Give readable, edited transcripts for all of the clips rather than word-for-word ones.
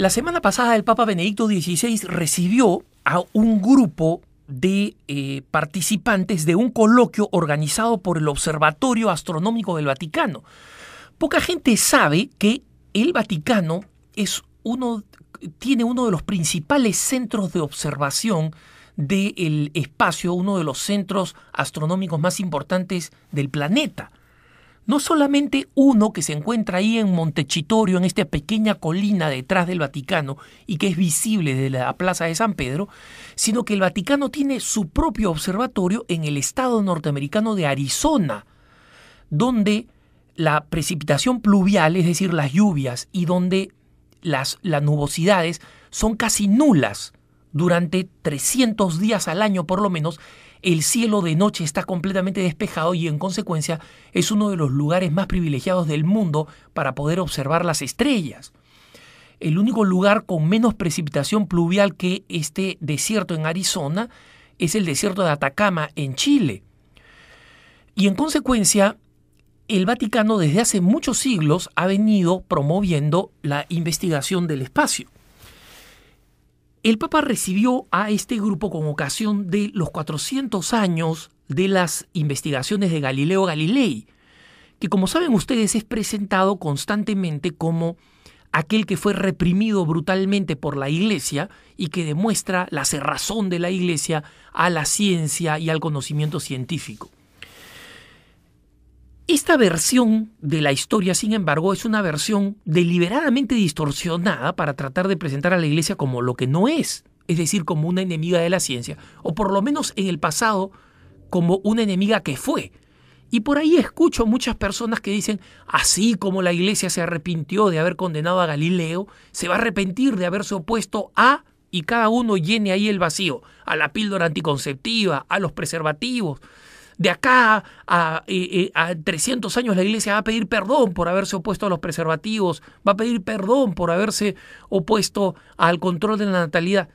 La semana pasada el Papa Benedicto XVI recibió a un grupo de participantes de un coloquio organizado por el Observatorio Astronómico del Vaticano. Poca gente sabe que el Vaticano tiene uno de los principales centros de observación del espacio, uno de los centros astronómicos más importantes del planeta. No solamente uno que se encuentra ahí en Montecitorio, en esta pequeña colina detrás del Vaticano y que es visible desde la Plaza de San Pedro, sino que el Vaticano tiene su propio observatorio en el estado norteamericano de Arizona, donde la precipitación pluvial, es decir, las lluvias, y donde las nubosidades son casi nulas durante 300 días al año por lo menos. El cielo de noche está completamente despejado y en consecuencia es uno de los lugares más privilegiados del mundo para poder observar las estrellas. El único lugar con menos precipitación pluvial que este desierto en Arizona es el desierto de Atacama en Chile. Y en consecuencia, el Vaticano desde hace muchos siglos ha venido promoviendo la investigación del espacio. El Papa recibió a este grupo con ocasión de los 400 años de las investigaciones de Galileo Galilei, que como saben ustedes es presentado constantemente como aquel que fue reprimido brutalmente por la Iglesia y que demuestra la cerrazón de la Iglesia a la ciencia y al conocimiento científico. Esta versión de la historia, sin embargo, es una versión deliberadamente distorsionada para tratar de presentar a la Iglesia como lo que no es decir, como una enemiga de la ciencia, o por lo menos en el pasado como una enemiga que fue. Y por ahí escucho muchas personas que dicen, así como la Iglesia se arrepintió de haber condenado a Galileo, se va a arrepentir de haberse opuesto a, y cada uno llene ahí el vacío, a la píldora anticonceptiva, a los preservativos. De acá a 300 años la Iglesia va a pedir perdón por haberse opuesto a los preservativos, va a pedir perdón por haberse opuesto al control de la natalidad.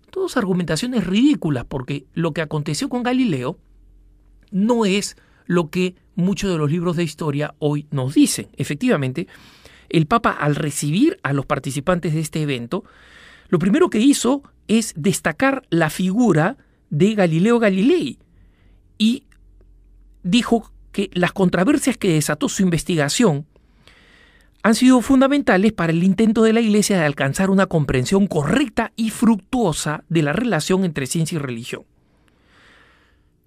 Todas argumentaciones ridículas, porque lo que aconteció con Galileo no es lo que muchos de los libros de historia hoy nos dicen. Efectivamente, el Papa, al recibir a los participantes de este evento, lo primero que hizo es destacar la figura de Galileo Galilei y dijo que las controversias que desató su investigación han sido fundamentales para el intento de la Iglesia de alcanzar una comprensión correcta y fructuosa de la relación entre ciencia y religión.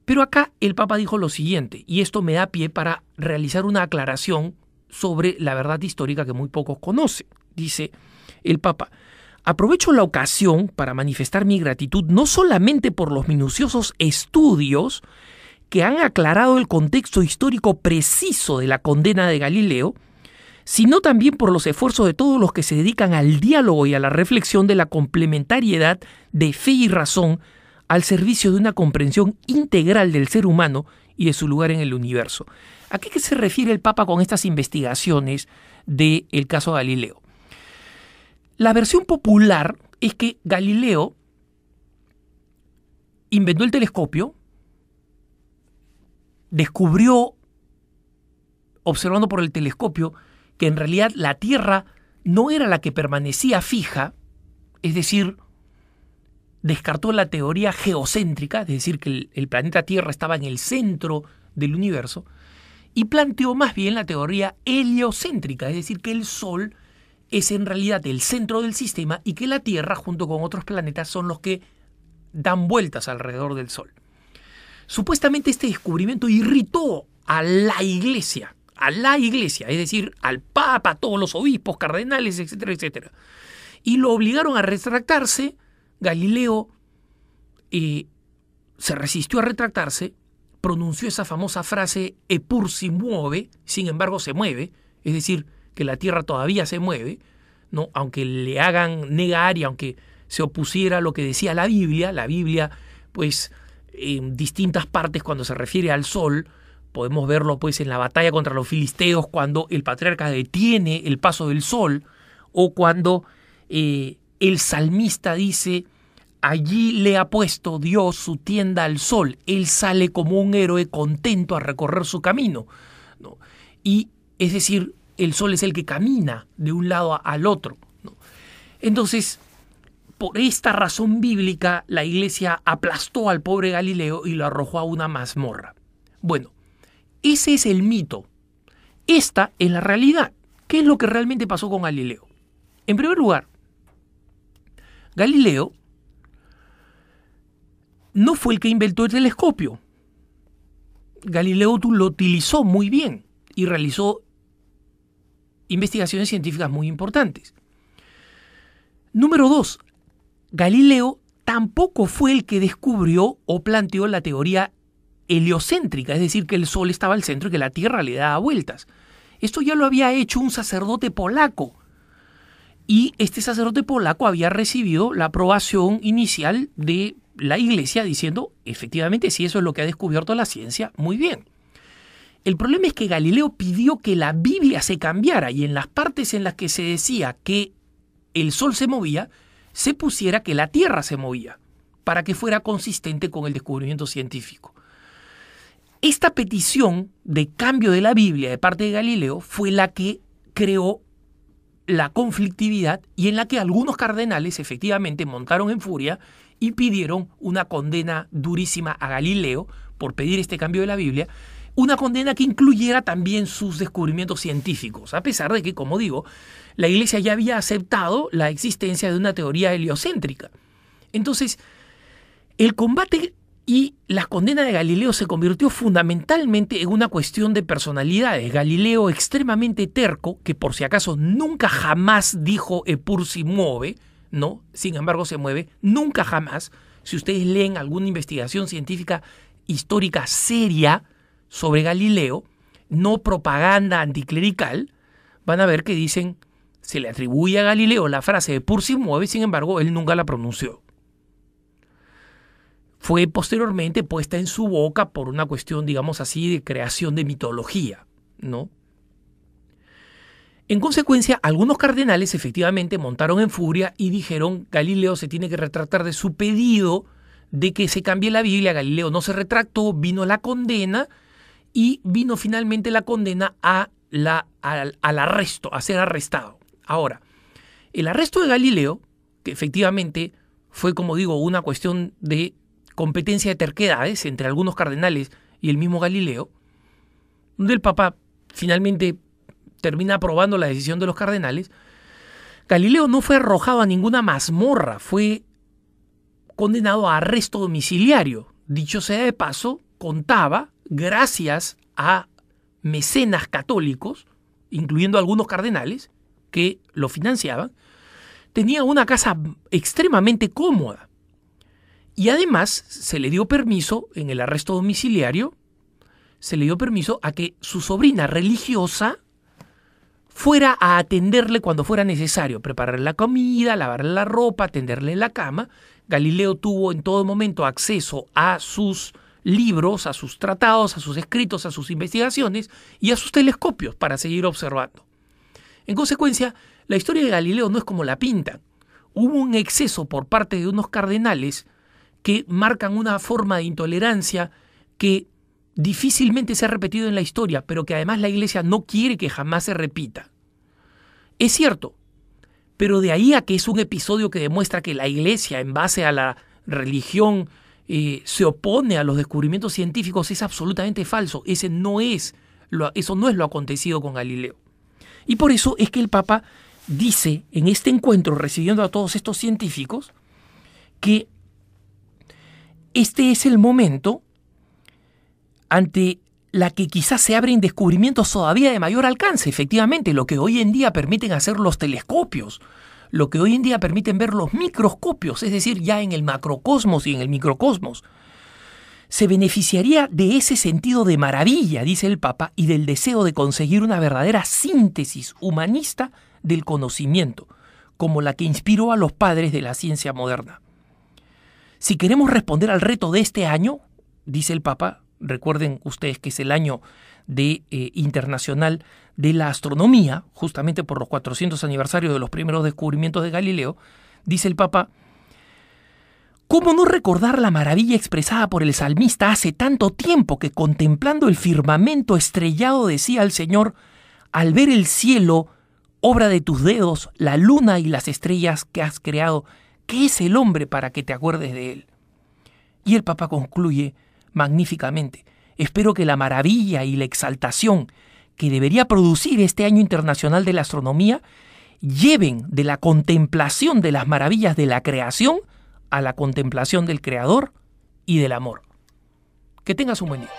Pero acá el Papa dijo lo siguiente, y esto me da pie para realizar una aclaración sobre la verdad histórica que muy pocos conocen. Dice el Papa: aprovecho la ocasión para manifestar mi gratitud no solamente por los minuciosos estudios que han aclarado el contexto histórico preciso de la condena de Galileo, sino también por los esfuerzos de todos los que se dedican al diálogo y a la reflexión de la complementariedad de fe y razón al servicio de una comprensión integral del ser humano y de su lugar en el universo. ¿A qué se refiere el Papa con estas investigaciones del caso Galileo? La versión popular es que Galileo inventó el telescopio, descubrió, observando por el telescopio, que en realidad la Tierra no era la que permanecía fija, es decir, descartó la teoría geocéntrica, es decir, que el planeta Tierra estaba en el centro del universo, y planteó más bien la teoría heliocéntrica, es decir, que el Sol es en realidad el centro del sistema y que la Tierra, junto con otros planetas, son los que dan vueltas alrededor del Sol. Supuestamente este descubrimiento irritó a la Iglesia, es decir, al Papa, a todos los obispos, cardenales, etcétera, etcétera. Y lo obligaron a retractarse. Galileo se resistió a retractarse, pronunció esa famosa frase «Eppur si muove», sin embargo se mueve, es decir, que la Tierra todavía se mueve, ¿no? Aunque le hagan negar y aunque se opusiera a lo que decía la Biblia, pues en distintas partes cuando se refiere al Sol, podemos verlo pues en la batalla contra los filisteos, cuando el patriarca detiene el paso del Sol, o cuando el salmista dice: allí le ha puesto Dios su tienda al Sol, él sale como un héroe contento a recorrer su camino, ¿no? Y es decir, el Sol es el que camina de un lado al otro, ¿no? Entonces, por esta razón bíblica, la iglesia aplastó al pobre Galileo y lo arrojó a una mazmorra. Bueno, ese es el mito. Esta es la realidad. ¿Qué es lo que realmente pasó con Galileo? En primer lugar, Galileo no fue el que inventó el telescopio. Galileo lo utilizó muy bien y realizó investigaciones científicas muy importantes. Número 2, Galileo tampoco fue el que descubrió o planteó la teoría heliocéntrica, es decir, que el Sol estaba al centro y que la Tierra le daba vueltas. Esto ya lo había hecho un sacerdote polaco. Y este sacerdote polaco había recibido la aprobación inicial de la iglesia diciendo, efectivamente, si eso es lo que ha descubierto la ciencia, muy bien. El problema es que Galileo pidió que la Biblia se cambiara y en las partes en las que se decía que el Sol se movía, se pusiera que la Tierra se movía, para que fuera consistente con el descubrimiento científico. Esta petición de cambio de la Biblia de parte de Galileo fue la que creó la conflictividad y en la que algunos cardenales efectivamente montaron en furia y pidieron una condena durísima a Galileo por pedir este cambio de la Biblia, una condena que incluyera también sus descubrimientos científicos, a pesar de que, como digo, la Iglesia ya había aceptado la existencia de una teoría heliocéntrica. Entonces, el combate y la condena de Galileo se convirtió fundamentalmente en una cuestión de personalidades. Galileo, extremadamente terco, que por si acaso nunca jamás dijo Eppur si muove, ¿no? Sin embargo se mueve, nunca jamás. Si ustedes leen alguna investigación científica histórica seria sobre Galileo, no propaganda anticlerical, van a ver que dicen, se le atribuye a Galileo la frase Eppur si muove, sin embargo él nunca la pronunció. Fue posteriormente puesta en su boca por una cuestión, digamos así, de creación de mitología, ¿no? En consecuencia, algunos cardenales efectivamente montaron en furia y dijeron, Galileo se tiene que retractar de su pedido de que se cambie la Biblia. Galileo no se retractó, vino la condena y vino finalmente la condena al arresto, a ser arrestado. Ahora, el arresto de Galileo, que efectivamente fue, como digo, una cuestión de competencia de terquedades entre algunos cardenales y el mismo Galileo, donde el Papa finalmente termina aprobando la decisión de los cardenales, Galileo no fue arrojado a ninguna mazmorra, fue condenado a arresto domiciliario. Dicho sea de paso, contaba, gracias a mecenas católicos, incluyendo algunos cardenales que lo financiaban, tenía una casa extremadamente cómoda. Y además se le dio permiso, en el arresto domiciliario, se le dio permiso a que su sobrina religiosa fuera a atenderle cuando fuera necesario, prepararle la comida, lavarle la ropa, tenderle la cama. Galileo tuvo en todo momento acceso a sus libros, a sus tratados, a sus escritos, a sus investigaciones y a sus telescopios para seguir observando. En consecuencia, la historia de Galileo no es como la pintan. Hubo un exceso por parte de unos cardenales que marcan una forma de intolerancia que difícilmente se ha repetido en la historia, pero que además la Iglesia no quiere que jamás se repita. Es cierto, pero de ahí a que es un episodio que demuestra que la Iglesia, en base a la religión, se opone a los descubrimientos científicos, es absolutamente falso. Eso no es lo acontecido con Galileo. Y por eso es que el Papa dice en este encuentro, recibiendo a todos estos científicos, que este es el momento ante la que quizás se abren descubrimientos todavía de mayor alcance, efectivamente, lo que hoy en día permiten hacer los telescopios, lo que hoy en día permiten ver los microscopios, es decir, ya en el macrocosmos y en el microcosmos. Se beneficiaría de ese sentido de maravilla, dice el Papa, y del deseo de conseguir una verdadera síntesis humanista del conocimiento, como la que inspiró a los padres de la ciencia moderna. Si queremos responder al reto de este año, dice el Papa, recuerden ustedes que es el año internacional de la astronomía, justamente por los 400 aniversarios de los primeros descubrimientos de Galileo, dice el Papa, ¿cómo no recordar la maravilla expresada por el salmista hace tanto tiempo que contemplando el firmamento estrellado decía al Señor, al ver el cielo, obra de tus dedos, la luna y las estrellas que has creado. ¿Qué es el hombre para que te acuerdes de él? Y el Papa concluye magníficamente. Espero que la maravilla y la exaltación que debería producir este Año Internacional de la Astronomía lleven de la contemplación de las maravillas de la creación a la contemplación del Creador y del amor. Que tengas un buen día.